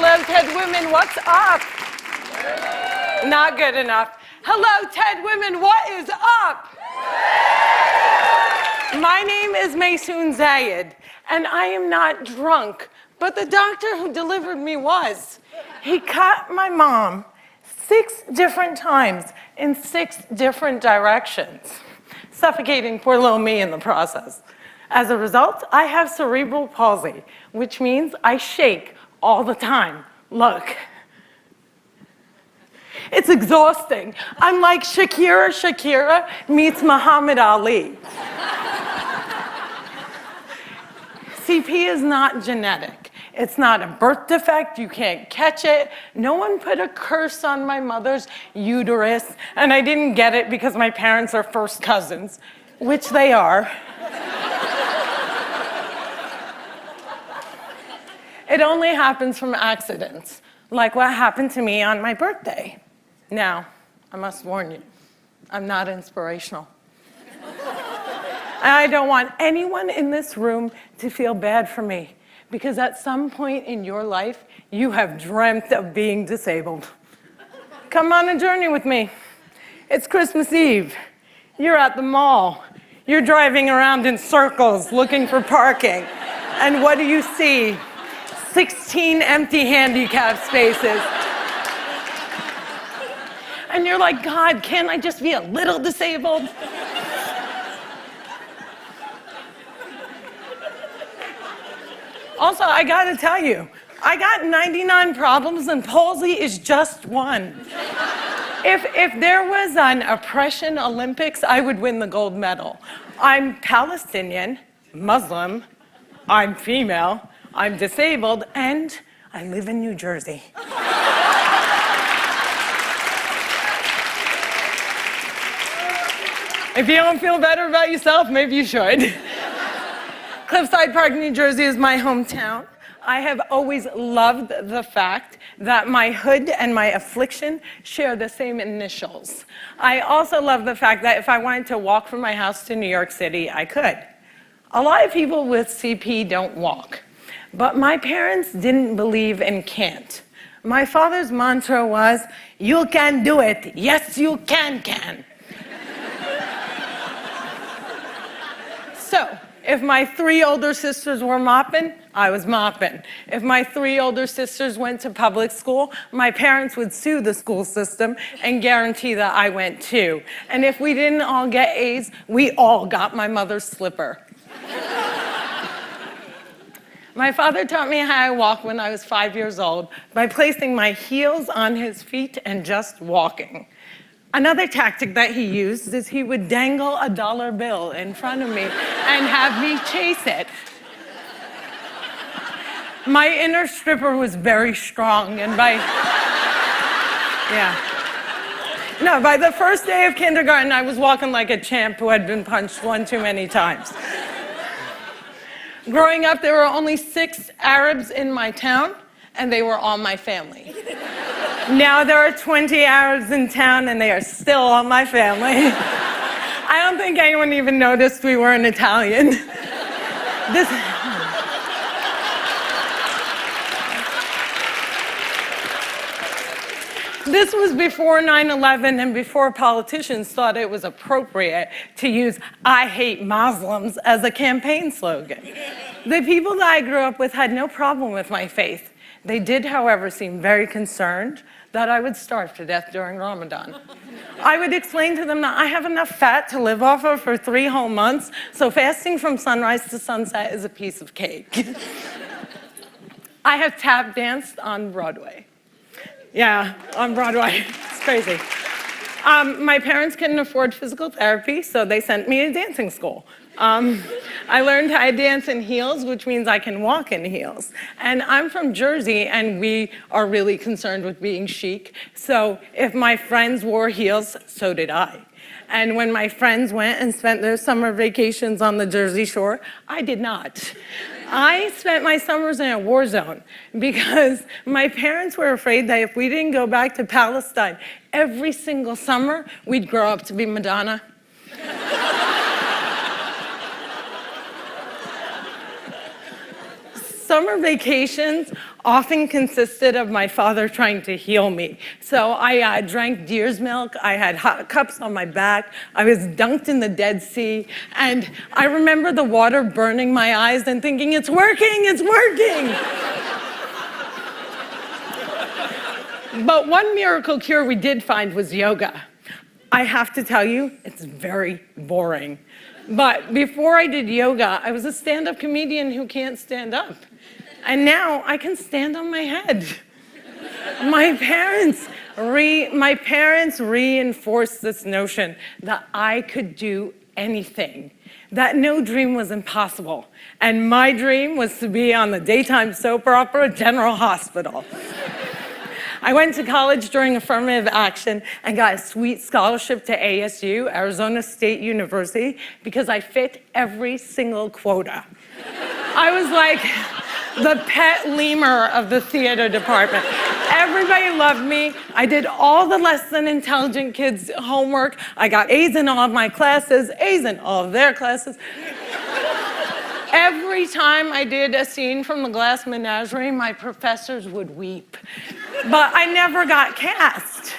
Hello, TED Women, what's up? Not good enough. Hello, TED Women, what is up? My name is Maysoon Zayid, and I am not drunk, but the doctor who delivered me was. He cut my mom 6 different times in 6 different directions, suffocating poor little me in the process. As a result, I have cerebral palsy, which means I shake all the time. Look. It's exhausting. I'm like Shakira meets Muhammad Ali. CP is not genetic. It's not a birth defect. You can't catch it. No one put a curse on my mother's uterus, and I didn't get it because my parents are first cousins, which they are. It only happens from accidents, like what happened to me on my birthday. Now, I must warn you, I'm not inspirational. I don't want anyone in this room to feel bad for me, because at some point in your life, you have dreamt of being disabled. Come on a journey with me. It's Christmas Eve. You're at the mall. You're driving around in circles looking for parking. And what do you see? 16 empty handicap spaces. And you're like, God, can't I just be a little disabled? Also, I gotta tell you, I got 99 problems and palsy is just one. If there was an oppression Olympics, I would win the gold medal. I'm Palestinian, Muslim, I'm female, I'm disabled, and I live in New Jersey. If you don't feel better about yourself, maybe you should. Cliffside Park, New Jersey is my hometown. I have always loved the fact that my hood and my affliction share the same initials. I also love the fact that if I wanted to walk from my house to New York City, I could. A lot of people with CP don't walk, but my parents didn't believe in can't. My father's mantra was, you can do it. Yes, you can. So, if my 3 older sisters were mopping, I was mopping. If my 3 older sisters went to public school, my parents would sue the school system and guarantee that I went too. And if we didn't all get A's, we all got my mother's slipper. My father taught me how I walk when I was 5 years old by placing my heels on his feet and just walking. Another tactic that he used is he would dangle a dollar bill in front of me and have me chase it. My inner stripper was very strong, and by the first day of kindergarten, I was walking like a champ who had been punched one too many times. Growing up, there were only 6 Arabs in my town, and they were all my family. Now there are 20 Arabs in town, and they are still all my family. I don't think anyone even noticed we weren't Italian. This was before 9/11 and before politicians thought it was appropriate to use "I hate Muslims" as a campaign slogan. The people that I grew up with had no problem with my faith. They did, however, seem very concerned that I would starve to death during Ramadan. I would explain to them that I have enough fat to live off of for 3 whole months, so fasting from sunrise to sunset is a piece of cake. I have tap danced on Broadway. Yeah, on Broadway. It's crazy. My parents couldn't afford physical therapy, so they sent me to dancing school. I learned how to dance in heels, which means I can walk in heels. And I'm from Jersey, and we are really concerned with being chic. So if my friends wore heels, so did I. And when my friends went and spent their summer vacations on the Jersey Shore, I did not. I spent my summers in a war zone because my parents were afraid that if we didn't go back to Palestine every single summer, we'd grow up to be Madonna. summer vacations often consisted of my father trying to heal me. So I drank deer's milk, I had hot cups on my back, I was dunked in the Dead Sea, and I remember the water burning my eyes and thinking, it's working, it's working. But one miracle cure we did find was yoga. I have to tell you, it's very boring. But before I did yoga, I was a stand-up comedian who can't stand up. And now I can stand on my head. My parents reinforced this notion that I could do anything, that no dream was impossible. And my dream was to be on the daytime soap opera General Hospital. I went to college during affirmative action and got a sweet scholarship to ASU, Arizona State University, because I fit every single quota. I was like the pet lemur of the theater department. Everybody loved me. I did all the less than intelligent kids' homework. I got A's in all of my classes, A's in all of their classes. Every time I did a scene from The Glass Menagerie, my professors would weep. But I never got cast.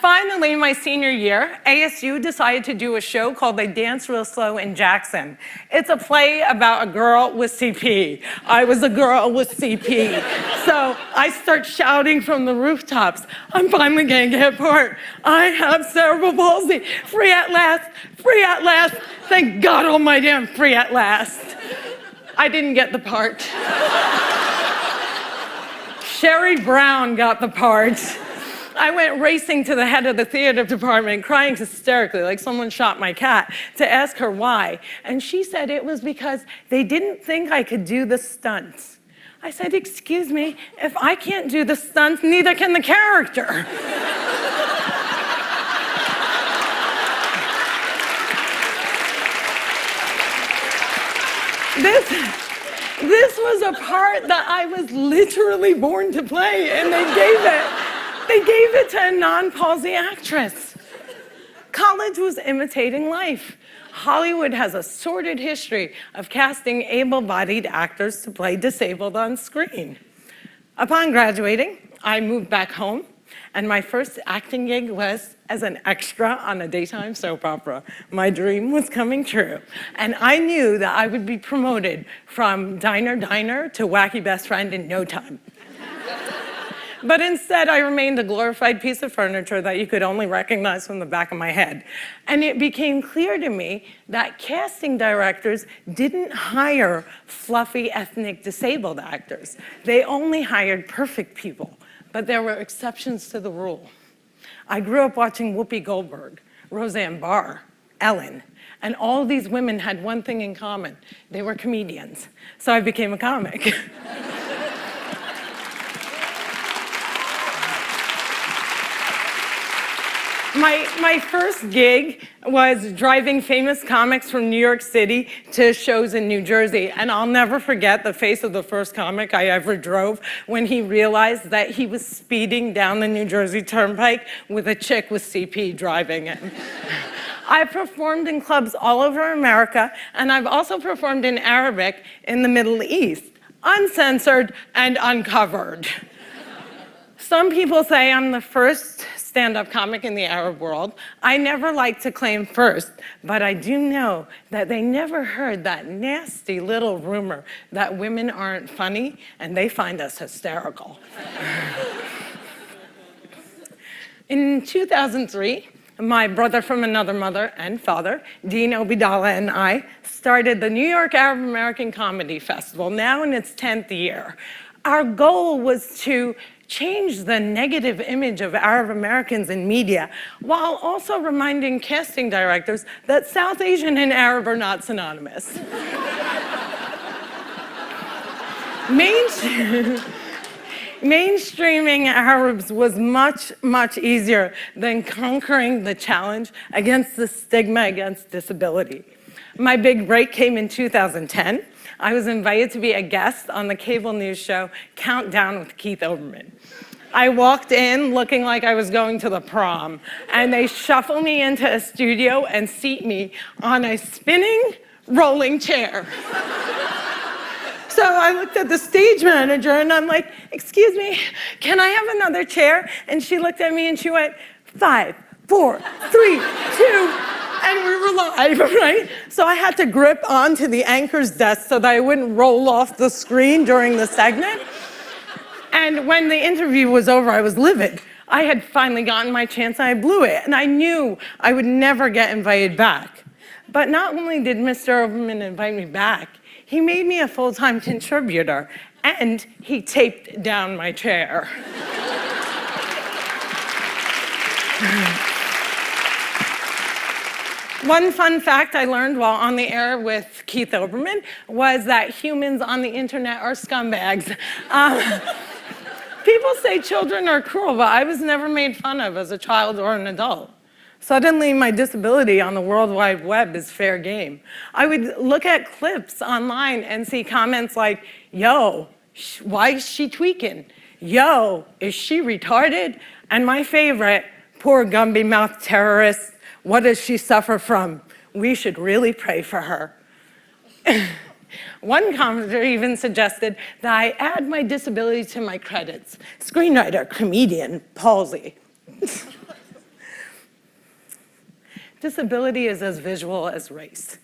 Finally, my senior year, ASU decided to do a show called They Dance Real Slow in Jackson. It's a play about a girl with CP. I was a girl with CP. So I start shouting from the rooftops, I'm finally gonna get part. I have cerebral palsy. Free at last, free at last. Thank God almighty I'm free at last. I didn't get the part. Sherry Brown got the part. I went racing to the head of the theater department, crying hysterically like someone shot my cat, to ask her why. And she said it was because they didn't think I could do the stunts. I said, excuse me, if I can't do the stunts, neither can the character. This was a part that I was literally born to play, and they gave it to a non-palsy actress. College was imitating life. Hollywood has a sordid history of casting able-bodied actors to play disabled on screen. Upon graduating, I moved back home, and my first acting gig was as an extra on a daytime soap opera. My dream was coming true, and I knew that I would be promoted from diner to wacky best friend in no time. But instead, I remained a glorified piece of furniture that you could only recognize from the back of my head. And it became clear to me that casting directors didn't hire fluffy ethnic disabled actors. They only hired perfect people, but there were exceptions to the rule. I grew up watching Whoopi Goldberg, Roseanne Barr, Ellen, and all these women had one thing in common. They were comedians. So I became a comic. My first gig was driving famous comics from New York City to shows in New Jersey. And I'll never forget the face of the first comic I ever drove when he realized that he was speeding down the New Jersey Turnpike with a chick with CP driving him. I performed in clubs all over America, and I've also performed in Arabic in the Middle East, uncensored and uncovered. Some people say I'm the first stand-up comic in the Arab world. I never like to claim first, but I do know that they never heard that nasty little rumor that women aren't funny and they find us hysterical. In 2003, my brother from another mother and father, Dean Obidala, and I started the New York Arab American Comedy Festival, now in its 10th year. Our goal was to change the negative image of Arab Americans in media, while also reminding casting directors that South Asian and Arab are not synonymous. Mainstreaming Arabs was much, much easier than conquering the challenge against the stigma against disability. My big break came in 2010. I was invited to be a guest on the cable news show Countdown with Keith Olbermann. I walked in looking like I was going to the prom, and they shuffle me into a studio and seat me on a spinning rolling chair. So I looked at the stage manager and I'm like, excuse me, can I have another chair? And she looked at me and she went, 5, 4, 3, 2, and we were live, right? So I had to grip onto the anchor's desk so that I wouldn't roll off the screen during the segment. And when the interview was over, I was livid. I had finally gotten my chance and I blew it. And I knew I would never get invited back. But not only did Mr. Oberman invite me back, he made me a full-time contributor and he taped down my chair. One fun fact I learned while on the air with Keith Olbermann was that humans on the internet are scumbags. People say children are cruel, but I was never made fun of as a child or an adult. Suddenly, my disability on the World Wide Web is fair game. I would look at clips online and see comments like, yo, why is she tweaking? Yo, is she retarded? And my favorite, poor Gumby-mouthed terrorist, what does she suffer from? We should really pray for her. One commenter even suggested that I add my disability to my credits. Screenwriter, comedian, palsy. Disability is as visual as race.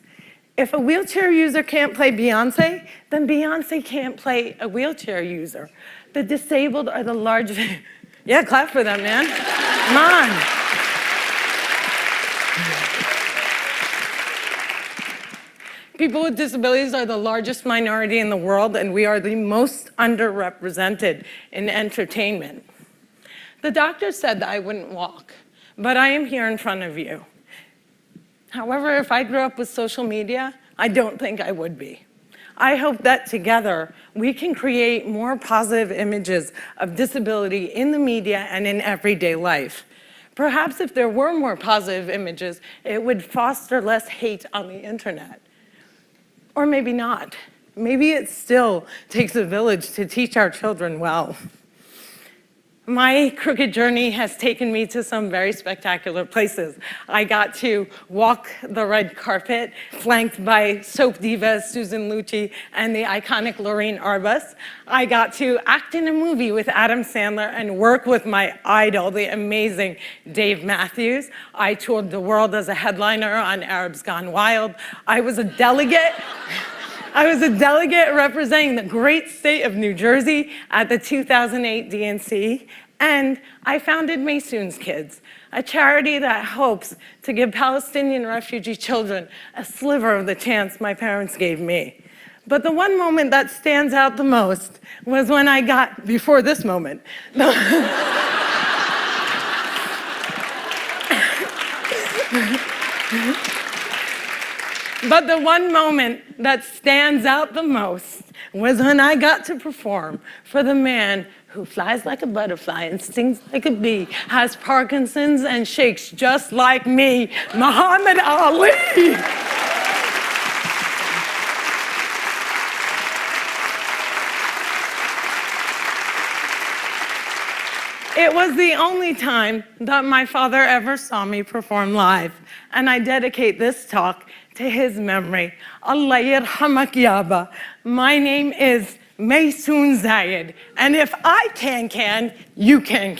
If a wheelchair user can't play Beyonce, then Beyonce can't play a wheelchair user. The disabled are the largest... Yeah, clap for them, man. Come on. People with disabilities are the largest minority in the world, and we are the most underrepresented in entertainment. The doctor said that I wouldn't walk, but I am here in front of you. However, if I grew up with social media, I don't think I would be. I hope that together we can create more positive images of disability in the media and in everyday life. Perhaps if there were more positive images, it would foster less hate on the internet. Or maybe not. Maybe it still takes a village to teach our children well. My crooked journey has taken me to some very spectacular places. I got to walk the red carpet, flanked by soap divas Susan Lucci and the iconic Lorraine Arbus. I got to act in a movie with Adam Sandler and work with my idol, the amazing Dave Matthews. I toured the world as a headliner on Arabs Gone Wild. I was a delegate representing the great state of New Jersey at the 2008 DNC, and I founded Maysoon's Kids, a charity that hopes to give Palestinian refugee children a sliver of the chance my parents gave me. But the one moment that stands out the most was when I got, before this moment, but the one moment that stands out the most was when I got to perform for the man who flies like a butterfly and stings like a bee, has Parkinson's and shakes just like me, Muhammad Ali. It was the only time that my father ever saw me perform live, and I dedicate this talk to his memory. Allah yarhamak yaba. My name is Maysoon Zayid, and if I can, you can.